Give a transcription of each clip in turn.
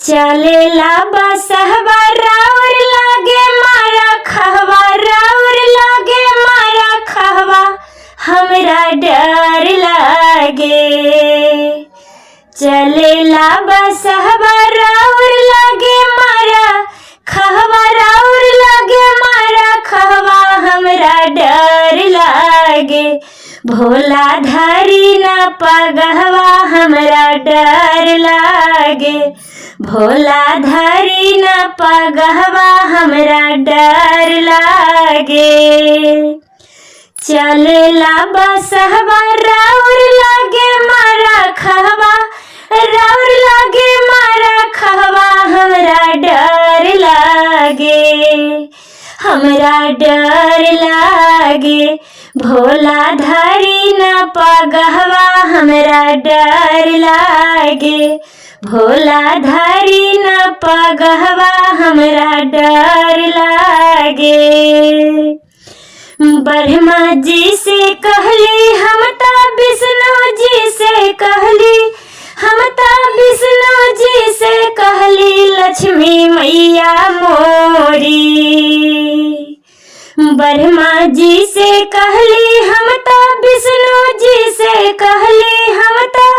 चलेला बसहवा राउर लागे मारा खहवा, राउर लागे मारा खहवा, हमरा डर लागे। चलेला बसहवा राउर लागे मारा खहवा, राउर लागे मारा खहवा, हमरा डर लागे। भोला धारी न पगहवा, हमरा डर लागे। भोला धारी न पगहवा, हमरा डर लागे। चलेला बसहवा राउर लागे मारा खहवा, राउर लागे मारा खहवा, हमरा डर लागे। हमरा डर लागे। भोला धारी न पगहवा, हमरा डर लागे। भोला धारी न पगहवा, हमरा डर लागे। ब्रह्मा जी से कहली हम ता विष्णु जी से कहली, हम ता विष्णु जी से कहली, लक्ष्मी मैया मोरी। ब्रह्मा जी से कहली हम ता विष्णु जी से कहली, हम ता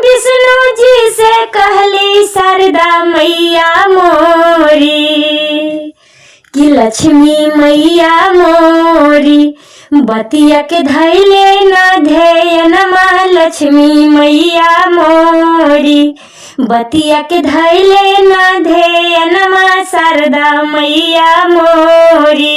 विष्णु जी से कहली, शारदा मैया मोरी कि लक्ष्मी मैया मोरी। बतिया के धैले न ध्येयन माँ लक्ष्मी मैया मोरी। बतिया के धैले न ध्येयन माँ शारदा मैया मोरी।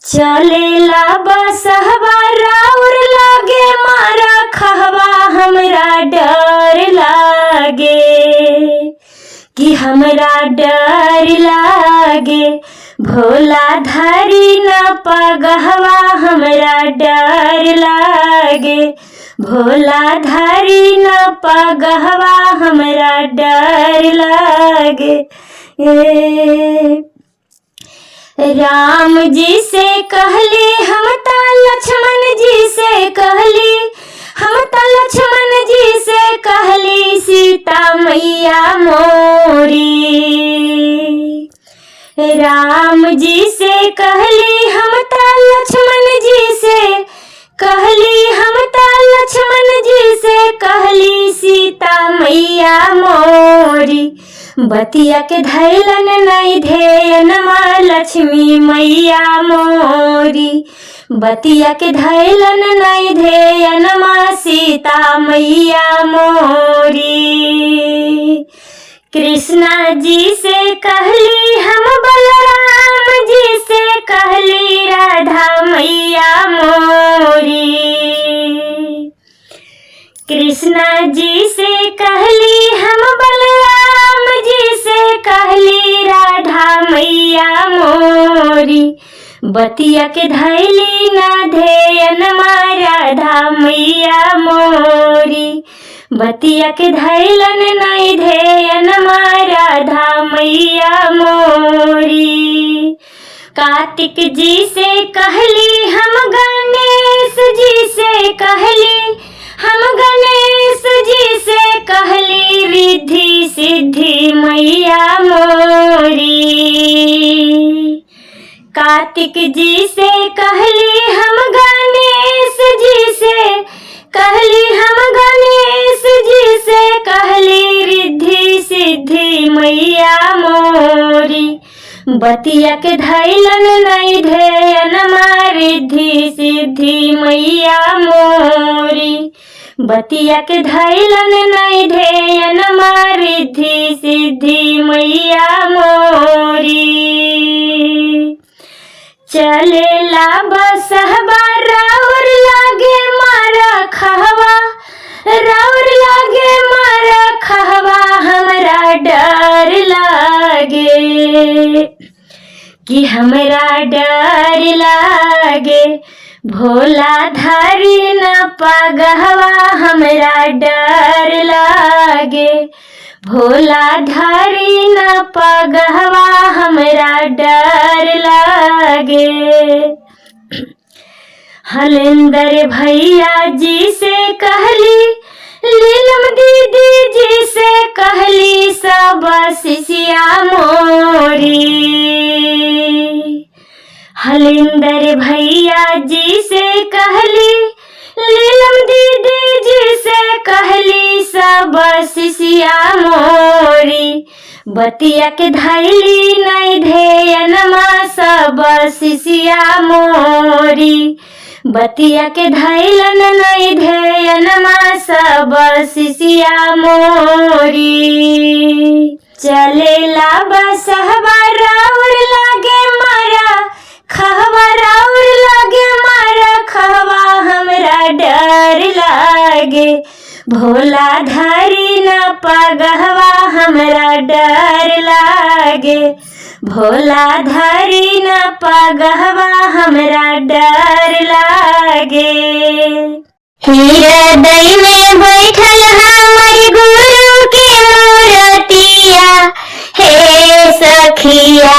चलेला बसहवा राउर लागे मारा खहवा, हमरा डर लागे कि हमरा डर लागे। भोला धारी न पगहवा, हमरा डर लागे। भोला धारी न पगहवा, हमरा डर लागे। राम जी से कहली हम ता लक्ष्मण जी से कहली, हम ता लक्ष्मण जी से कहली, सीता मैया मोरी। राम जी से कहली हम ता लक्ष्मण जी से कहली, हम ता लक्ष्मण जी से कहली, सीता मैया मोरी। बतिया के धैलन नहीं ध्येयन माँ लक्ष्मी मैया मोरी। बतिया के धैलन नहीं ध्येयन माँ सीता मैया मोरी। कृष्णा जी से कहली हम बलराम जी से कहली, राधा मैया मोरी। कृष्णा जी से कहली हम बलराम जी से कहली, राधा मैया मोरी। बतिया के धैली न ध्येयन माँ राधा मैया मोरी। बतिया के धैलन नहीं ध्येयन माँ राधा मैया मोरी। कार्तिक जी से कहली हम गणेश जी से कहली, हम गणेश जी से कहली, रिद्धि सिद्धि मैया मोरी। कार्तिक जी से कहली हम गणेश जी से कहली, हम गणेश जी से कहली, रिद्धि सिद्धि मैया मोरी। बतिया के धैलन नहीं ध्येयन माँ रिद्धि सिद्धि मैया मोरी। बतिया के धैलन नहीं ध्येयन माँ रिद्धि सिद्धि मैया मोरी। चलेला बसहवा राउर लागे मारा खहवा, राउर लागे मारा खहवा, हमरा डर लागे कि हमरा डर लागे। भोला धारी न पगहवा, हमरा डर लागे। भोला धारी न पगहवा, हमरा डर लागे। हलेंदर भैया जी से कहली, लीलम दीदी जी से सब शिष्या मोरी। हलिंदर भैया जी से कहली, लीलम दीदी जी से कहली, सब शिष्या मोरी। बतिया के धैली नहीं ध्येयनमा सब शिष्या मोरी। बतिया के धैलन नहीं ध्येयनमा सब शिष्या मोरी। चलेला बसहवा राउर लागे मारा खहवा, राउर लागे मारा खहवा, हमरा डर लागे। भोला धारी न पगहवा, हमरा डर लागे। भोला धारी न पगहवा, हमरा डर लागे। हृदय में बैठल हमर गुरु के मूर्तिया, हे सखिया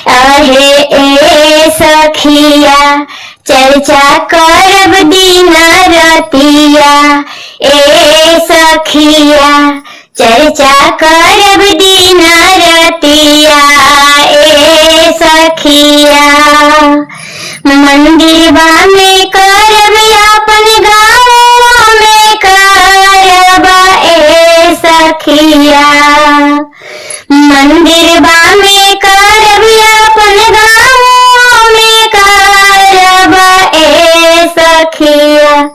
आहे ए सखिया, चर्चा करब दिन रतिया। ए सखिया चर्चा करब दिन रतिया। ए सखिया मंदिरवा में करब, अपन गाँव में करब। ए सखिया मंदिरवा में करब, अपन गाँव में करब। ए सखिया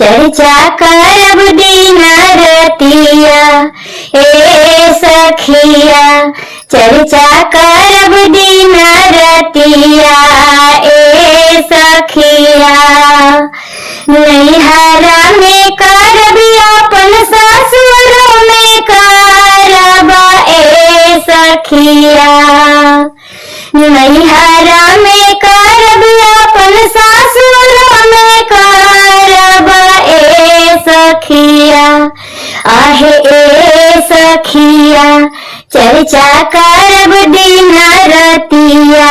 चर्चा करब दिन रतिया। ए सखिया चर्चा करब दिन रतिया। ए सखिया नैहरा में करब, अपन ससुर में करब। ए सखिया नैहरा में करब, अपन ससुर में करब। ए सखिया आहे ए सखिया चर्चा करब दिन रतिया।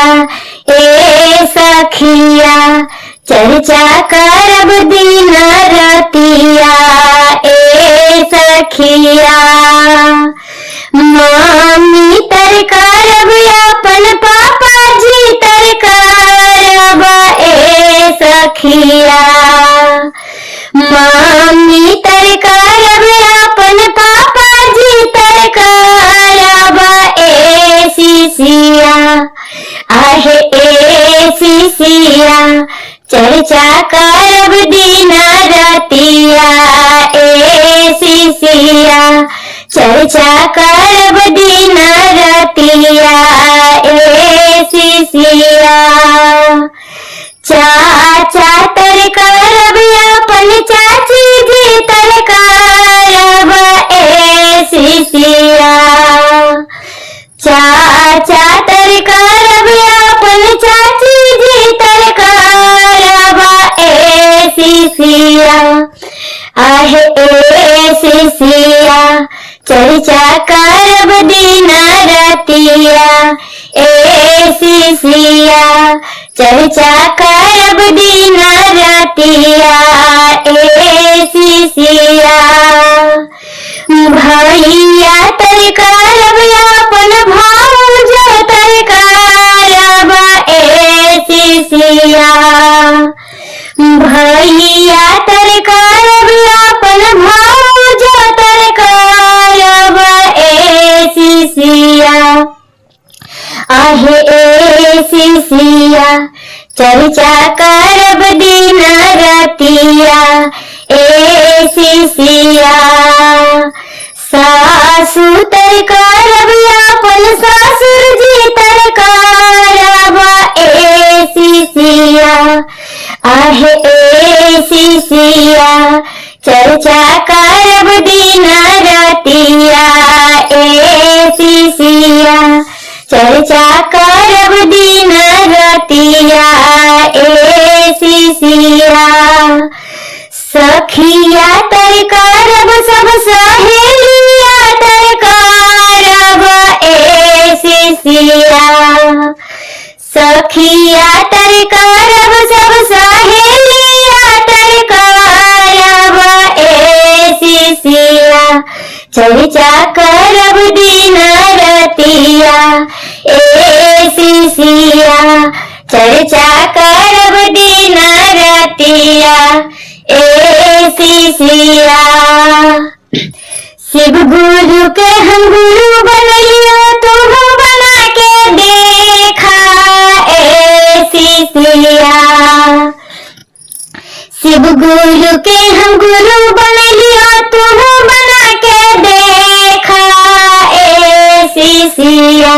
ए सखिया चर्चा करब दिन रतिया। ए सखिया मम्मी तर करब, अपन पापा जी तर करब। ए सखिया मम्मी तर करब, अपन पापा जी तर करब। ए शिशिया आहे ए शिशिया चर्चा करब दिन रतिया। ए शिशिया चर्चा करब दिन रतिया। ए शिशिया चाचा तर करब, अपन चाची जी तर करब। ए शिशिया चाचा तर करब, अपन चाची जी तर करब। ए शिशिया आहे ए शिशिया चर्चा करब दिन रतिया। ए शिशिया चर्चा करब दिन रतिया। ए शिशिया भैया तर करब, अपन भाउज तर करब। ए शिशिया भैया तर करब, अपन भाउज तर करब। ए शिशिया आहे ए शिशिया चर्चा करब दिन रतिया। ए शिशिया सासु तर करब, अपन ससुर जी तर करब। ए शिशिया आहे ए शिशिया चर्चा करब दिन रतिया। ए शिशिया चर्चा करब दिन रतिया। ए शिशिया सखिया तर करब, सब सहेलिया तर करब। ए शिशिया सखिया तर करब, सब सहेलिया तर करब। ए शिशिया चर्चा करब दिन रतिया ए शिशिया, चर्चा करब दिन रतिया ए शिशिया। शिव गुरु के हम गुरु बनलियो तुम बना के देखा ए शिशिया। शिव गुरु के हम गुरु बनलियो तुम बना के देखा ए शिशिया।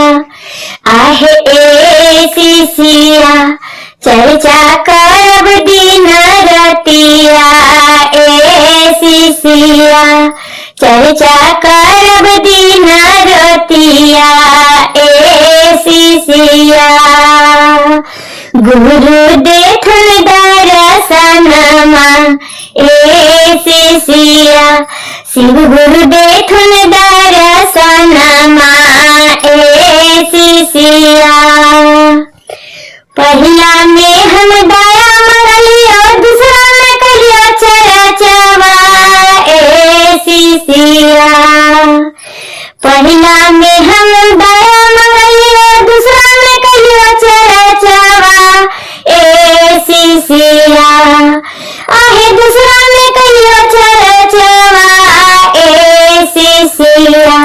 आहे ए शिशिया, चर्चा करब दिन रतिया ए शिशिया, चर्चा करब दिन रतिया ए शिशिया। गुरु देखन दर्शनमा ए शिशिया, शिव गुरु देखन दर्शनमा ए शिशिया। पहिला में हम दया मंगलियो, दूसरा में कलियो चरचवा ए शिशिया। पहिला में हम दया मंगलियो, दूसरा में कलियो चरचवा ए शिशिया। आहे दूसरा में कलियो चरचवा ए शिशिया।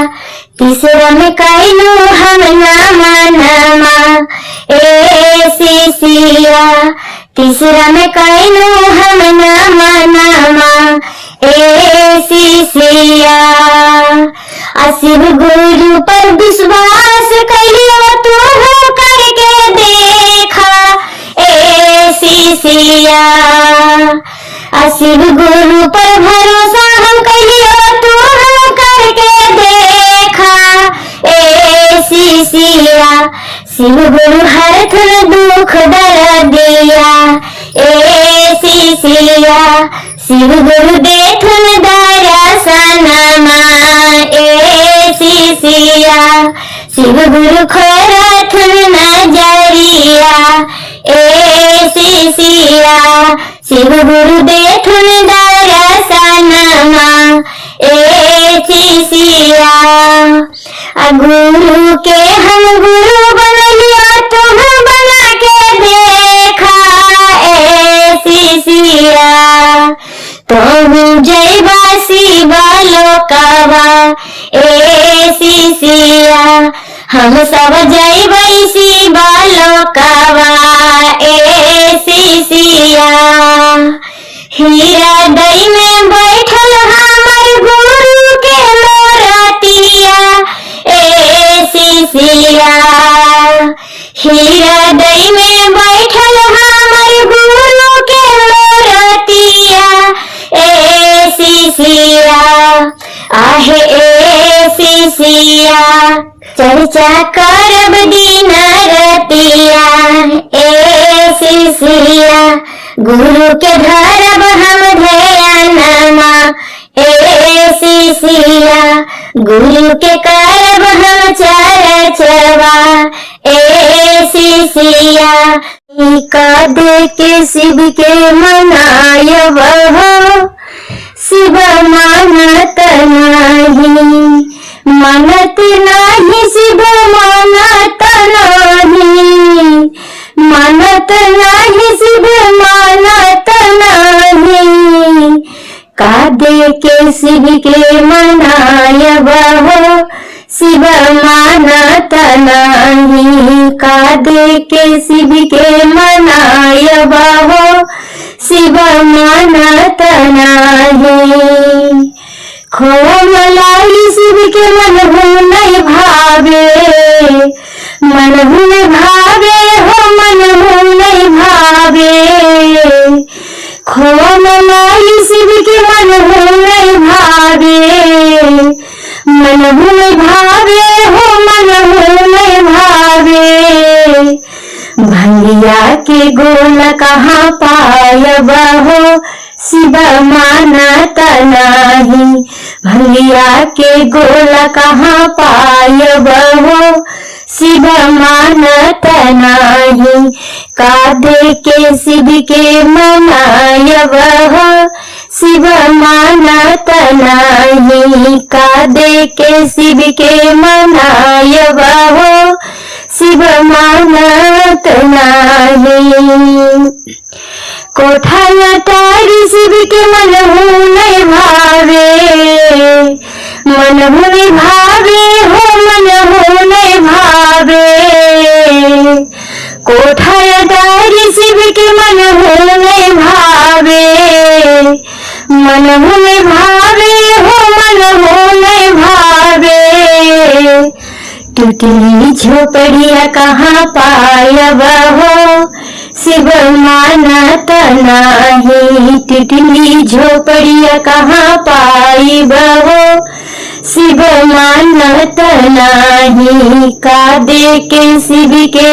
तीसरा में कहिलो हम नामा ए शिशिया, तीसरा में कहिलो हम नामा ए शिशिया। शिव गुरु पर विश्वास कहियो तू करके देखा ए शिशिया। शिव गुरु पर भरोसा हम कहियो तू करके देखा ए शिशिया। शिव गुरु हर थन दुख दर दिया ए शिशिया, शिव गुरु देखन दर्शनमा ए शिशिया। शिव गुरु खोरथन नजरिया ए शिशिया, शिव गुरु देखन दर्शनमा ए शिशिया। गुरु के हम गुरु बनलियो तुम बना के देखा ए शिशिया। तुम जयबा शिव लोकवा ए शिशिया, हम सब जयबै शिव लोकवा ए शिशिया। हृदय में बैठल हमर गुरु के मूर्तिया ए शिशिया। हृदय में बैठल हमर गुरु के मूर्तिया ए शिशिया। आहे ए शिशिया, चर्चा करब दिन रतिया ए शिशिया। गुरु के धरब हम ध्यानमा ए शिशिया, गुरु के करब हम चरचवा ए शिशिया। कद के शिव के मनायब हो, शिव मानत नाही, मानत नाही शिव मानत नाही, मानत नाही शिव मानत नाही। कादे के शिव के मनायब हो, शिव मानत नाही। कादे के शिव के मनायब हो, शिव मानत नाही। खोमलाई शिव के मन नहीं भावे, मन भावे हो मन नहीं भावे। खोमलाई शिव के मन नहीं भावे, मन भावे हो मन नहीं भावे। भैया के गोल कहाँ पायब हो, शिव मानत नाही। भैया के गोल कहाँ पायब हो, शिव मानत नाही। कादे के शिव के मनायब हो, शिव मानत नाही, का दे के शिव के मनायब हो, शिव मानत नाही। कोठा अटारी शिव के मनहु नहीं भावे, मनहु नहीं भावे हो, मनहु नहीं भावे। कोठा अटारी शिव के मनहु नहीं भावे, मनहु नहीं भावे हो, मनहु नहीं भावे। टूटली झोपड़िया कहाँ पायब हो, शिव मानत नाही। टूटली झोपड़िया कहाँ पाइब हो, शिव मानत नाही। का दे के शिव के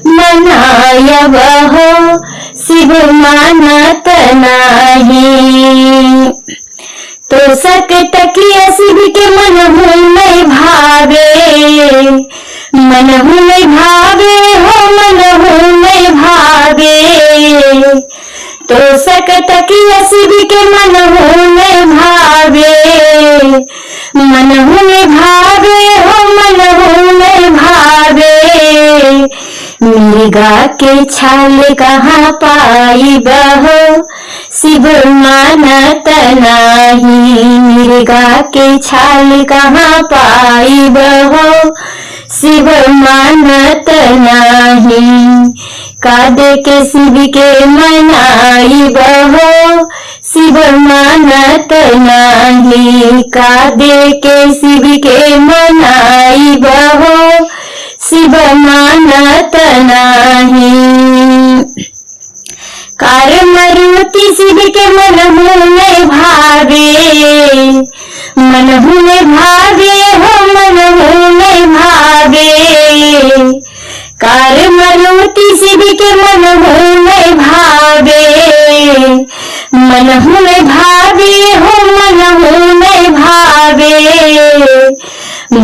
मनायब हो, शिव मानत नाही। तो सक तकिया शिव के मनहु नहीं भावे, मनहु नहीं भावे हो, मनहु नहीं भावे। तो सक तकिया शिव के मनहु नहीं भावे, मनहु नहीं भावे हो, मनहु नहीं भावे। मृगा के छाल कहाँ पाइब हो, शिव मानत नाही। मृगा के छाल कहाँ पाइब हो, शिव मानत नाही। का दे के शिव के मनाइब हो, शिव मानत नाही। का दे के शिव के मनाइब हो, शिव मानत नाही। कार मारुति शिव के मनहु नहीं भावे, मनहु नहीं भावे हो, मनहु नहीं भावे। कार मारुति शिव के मनहु नहीं भावे, मनहु नहीं भावे हो, मनहु नहीं भावे।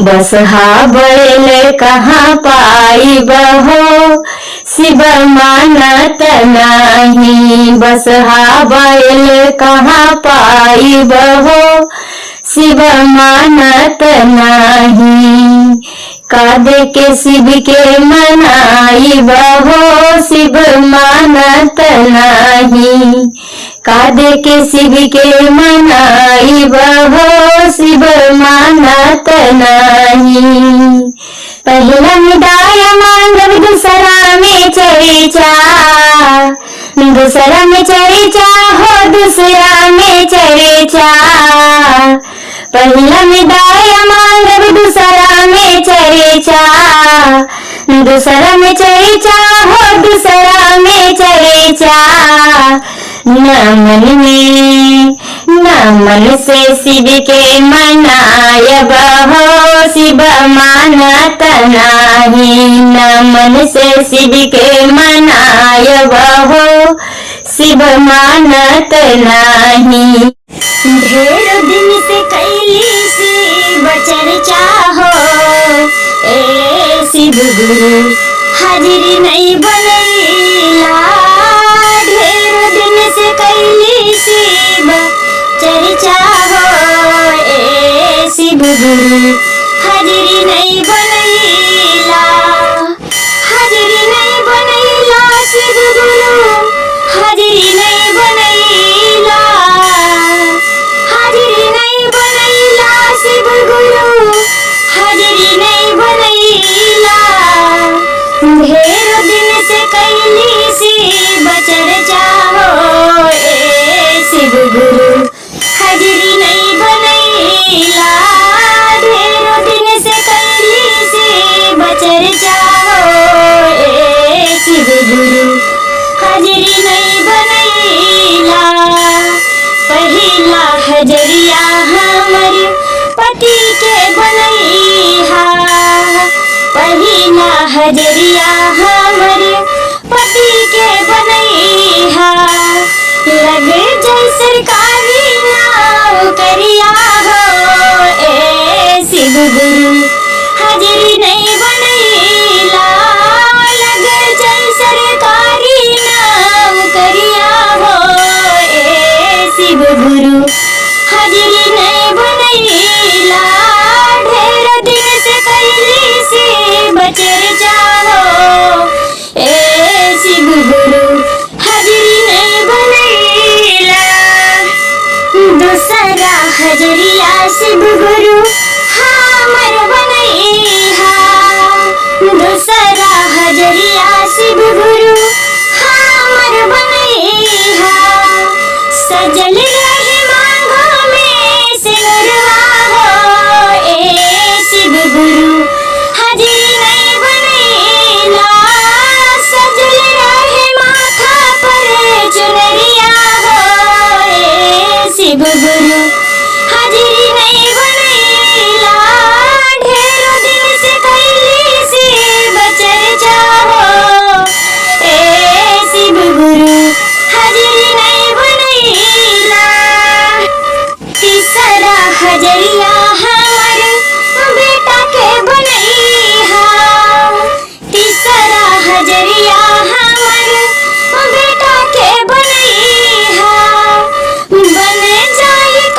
बसहा बैल कहाँ पाइब हो, शिव मानत नाही। बसहा बैल कहाँ पाइब हो, शिव मानत नाही। का दे के शिव के मनाइब हो, शिव मानत नाही। का दे के शिव के मनाइब हो, शिव मानत नाही। पहला में दाया मांगब, दूसरा में चर्चा, दूसरा में चर्चा हो, दूसरा में चर्चा। पहला में दाया मांगब, दूसरा में चर्चा, दूसरा में चर्चा हो, दूसरा में चर्चा। न मन में न मन से शिव के मनायब हो, शिव मानत नाही। न मन से शिव के मनायब हो, शिव मानत नाही। ढेर दिन से कैली शिव चर्चा हो, ए शिव गुरु हाजिरी नहीं बनैला। ढेर दिन से कैली शिव चर्चा हो, ए शिव गुरु हाजिरी नहीं बनैला। हाजिरी नहीं बनैला शिव गुरु, हाजिरी नहीं बनैला। हाजिरी नहीं बनैला शिव गुरु, हाजिरी नहीं बनैला। ढेर दिन से कैली शिव चर्चा हो, ए शिव गुरु हाजिरी नहीं बनैला। ढेर दिन से कैली शिव चर्चा हो, ए शिव गुरु हाजिरी नहीं बनैला। पहिला हजरिया हमर पति के बनैहा, पहिला हजरिया हमर पति के बनैहा। लग जाय सरकारी नौकरिया हो, ए शिव गुरु हाजिरी नहीं बनैला। लग जाय सरकारी नौकरिया हो, ए शिव गुरु हजरिया शिव गुरु हमर बनैहा दूसरा हजरिया शिव गुरु हमर बनैहा सजल रहे मांगों में सिनुरवा हो ए शिव गुरु हाजिरी नहीं बनैला सजल रहे माथा पर चुनरिया हो ए शिव गुरु हाजिरी नहीं बनैला ढेरों दिन से कैली शिव चर्चा हो ए शिव गुरु हाजिरी नहीं बनैला तीसरा हजरिया हमर बेटा के बनैहा तीसरा हजरिया हमर बेटा के बनैहा बन जाई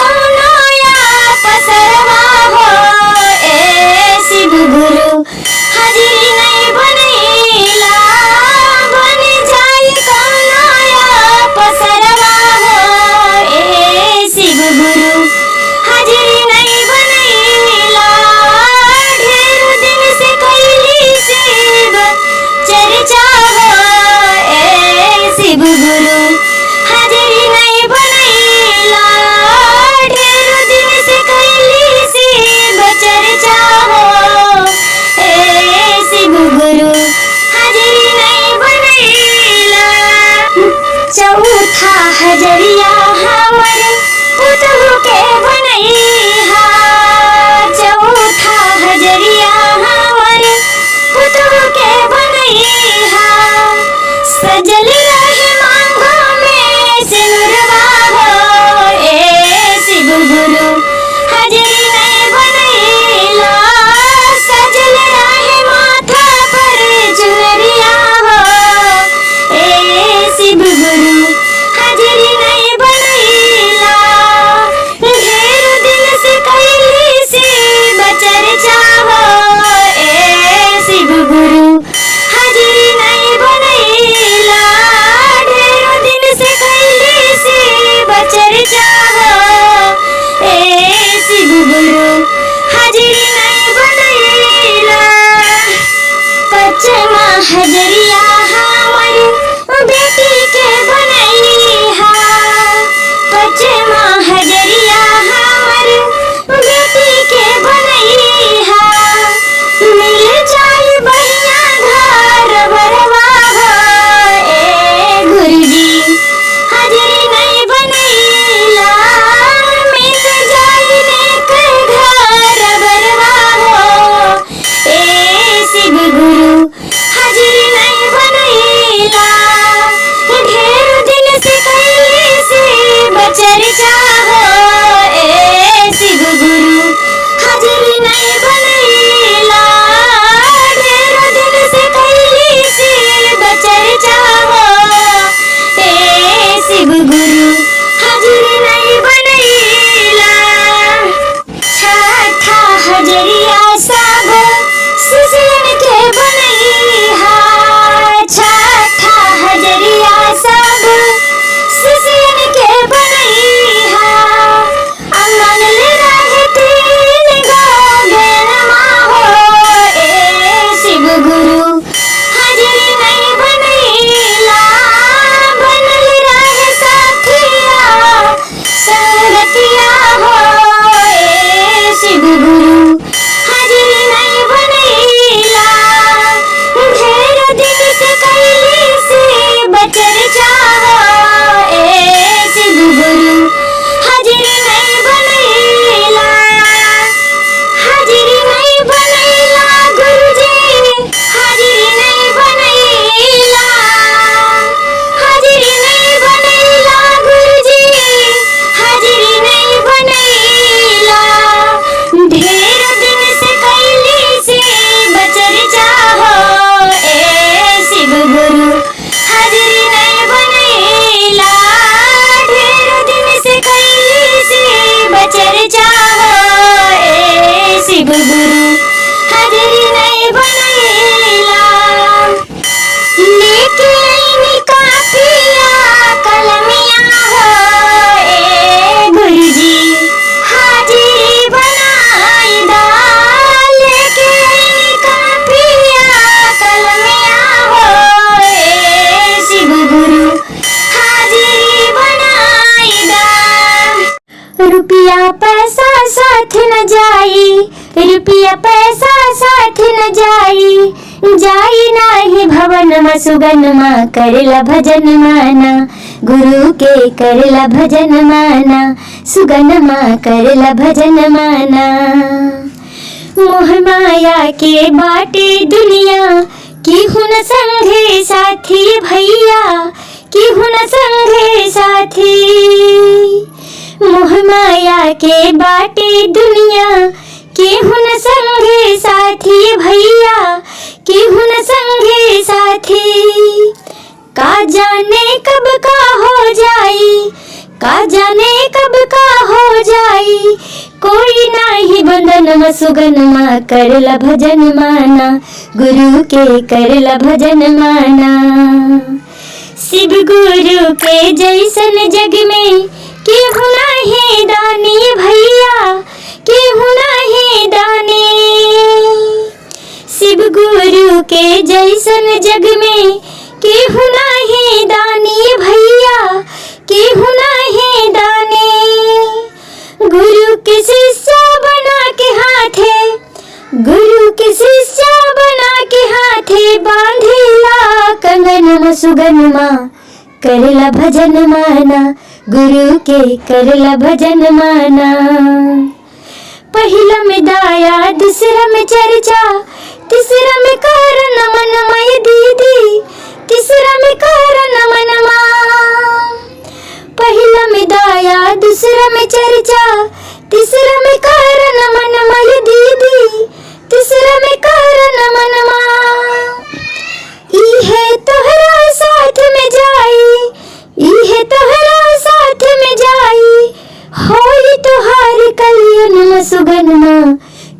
न जाई, रुपया पैसा साथ न जाई, जाई नाही भवन सुगनमा करला भजन माना, गुरु के करला भजन माना, सुगनमा करला भजन माना। मोह माया के बाटे दुनिया, केहू न संगे साथी भैया, केहू न संगे साथी। मोह माया के बाटे दुनिया, केहू न संगे साथी भैया, केहू न संगे साथी। का जाने कब का हो जाई, का जाने कब का हो जाई, कोई नाही बंधन सुगनमा करला भजन माना, गुरु के करला भजन माना। शिव गुरु के जैसन जग में केहू नाही दानी भैया, केहू नाही दानी। शिव गुरु के जैसन जग में केहू नाही दानी भैया, केहू नाही दानी। गुरु के शिष्य बना के हाथे, गुरु के शिष्य बना के हाथे, बांधिला कंगन सुगनमा करला भजन माना, गुरु के करला भजन माना। पहिला में दाया, दूसरा में चर्चा, तीसरा में कारण मनमय दीदी, तीसरा में कारण मनमा। पहिला में दाया, दूसरा में चर्चा, तीसरा में कारण मनमय दीदी, तीसरा में कारण मनमा। इहे तोहरा साथ में जाई, इहे तोहरा साथ में जाई, होई तोहार कल्याण सुगनमा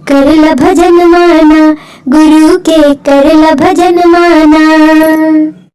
करला भजन माना, गुरु के करला भजन माना।